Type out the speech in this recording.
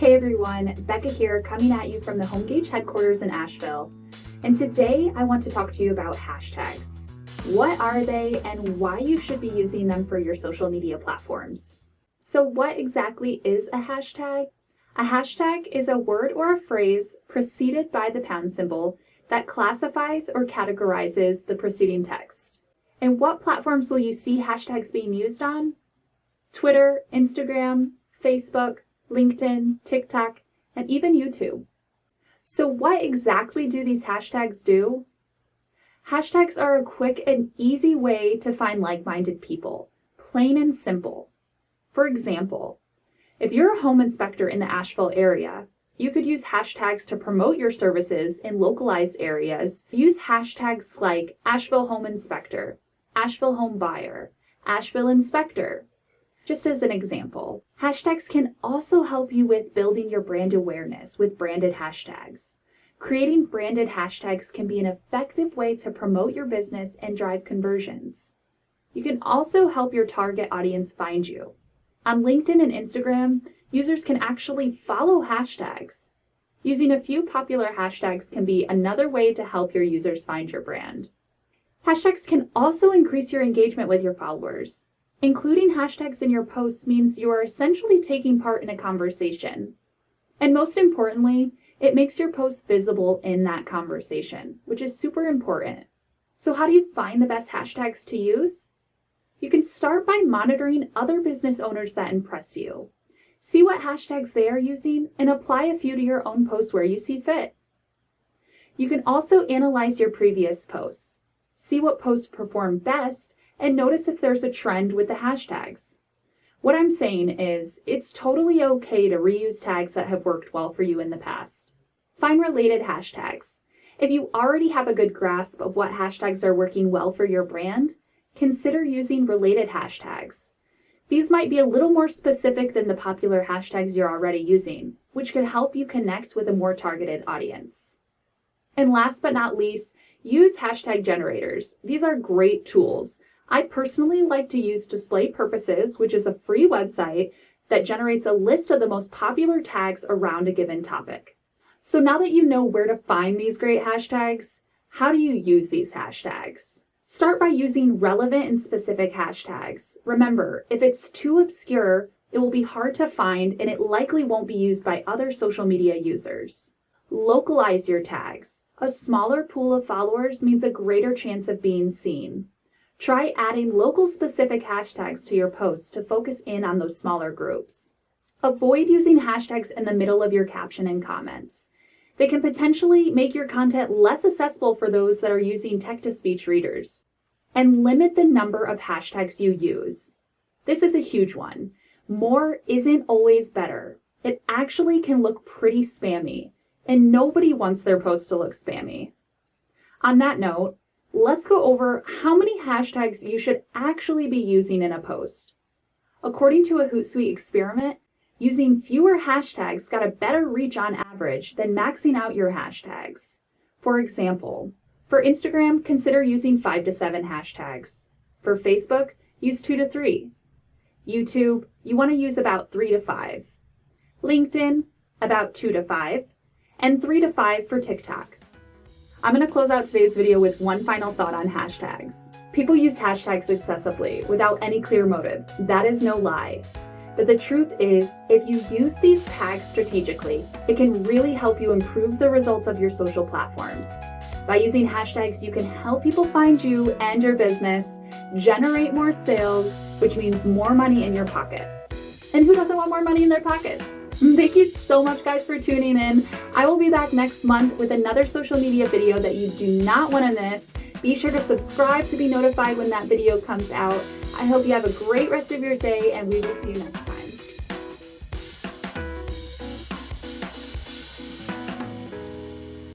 Hey everyone, Becca here coming at you from the HomeGauge headquarters in Asheville. And today I want to talk to you about hashtags. What are they and why you should be using them for your social media platforms? So what exactly is a hashtag? A hashtag is a word or a phrase preceded by the pound symbol that classifies or categorizes the preceding text. And what platforms will you see hashtags being used on? Twitter, Instagram, Facebook, LinkedIn, TikTok, and even YouTube. So what exactly do these hashtags do? Hashtags are a quick and easy way to find like-minded people, plain and simple. For example, if you're a home inspector in the Asheville area, you could use hashtags to promote your services in localized areas. Use hashtags like Asheville Home Inspector, Asheville Home Buyer, Asheville Inspector. Just as an example, hashtags can also help you with building your brand awareness with branded hashtags. Creating branded hashtags can be an effective way to promote your business and drive conversions. You can also help your target audience find you. On LinkedIn and Instagram, users can actually follow hashtags. Using a few popular hashtags can be another way to help your users find your brand. Hashtags can also increase your engagement with your followers. Including hashtags in your posts means you are essentially taking part in a conversation. And most importantly, it makes your post visible in that conversation, which is super important. So how do you find the best hashtags to use? You can start by monitoring other business owners that impress you. See what hashtags they are using and apply a few to your own posts where you see fit. You can also analyze your previous posts. See what posts perform best and notice if there's a trend with the hashtags. What I'm saying is, it's totally okay to reuse tags that have worked well for you in the past. Find related hashtags. If you already have a good grasp of what hashtags are working well for your brand, consider using related hashtags. These might be a little more specific than the popular hashtags you're already using, which could help you connect with a more targeted audience. And last but not least, use hashtag generators. These are great tools. I personally like to use Display Purposes, which is a free website that generates a list of the most popular tags around a given topic. So now that you know where to find these great hashtags, how do you use these hashtags? Start by using relevant and specific hashtags. Remember, if it's too obscure, it will be hard to find and it likely won't be used by other social media users. Localize your tags. A smaller pool of followers means a greater chance of being seen. Try adding local specific hashtags to your posts to focus in on those smaller groups. Avoid using hashtags in the middle of your caption and comments. They can potentially make your content less accessible for those that are using text-to-speech readers. And limit the number of hashtags you use. This is a huge one. More isn't always better. It actually can look pretty spammy, and nobody wants their posts to look spammy. On that note, let's go over how many hashtags you should actually be using in a post. According to a Hootsuite experiment, using fewer hashtags got a better reach on average than maxing out your hashtags. For example, for Instagram, consider using 5 to 7 hashtags. For Facebook, use 2 to 3. YouTube, you want to use about 3 to 5. LinkedIn, about 2 to 5. And 3 to 5 for TikTok. I'm going to close out today's video with one final thought on hashtags. People use hashtags excessively without any clear motive. That is no lie. But the truth is, if you use these tags strategically, it can really help you improve the results of your social platforms. By using hashtags, you can help people find you and your business, generate more sales, which means more money in your pocket. And who doesn't want more money in their pocket? Thank you so much, guys, for tuning in. I will be back next month with another social media video that you do not want to miss. Be sure to subscribe to be notified when that video comes out. I hope you have a great rest of your day, and we will see you next time.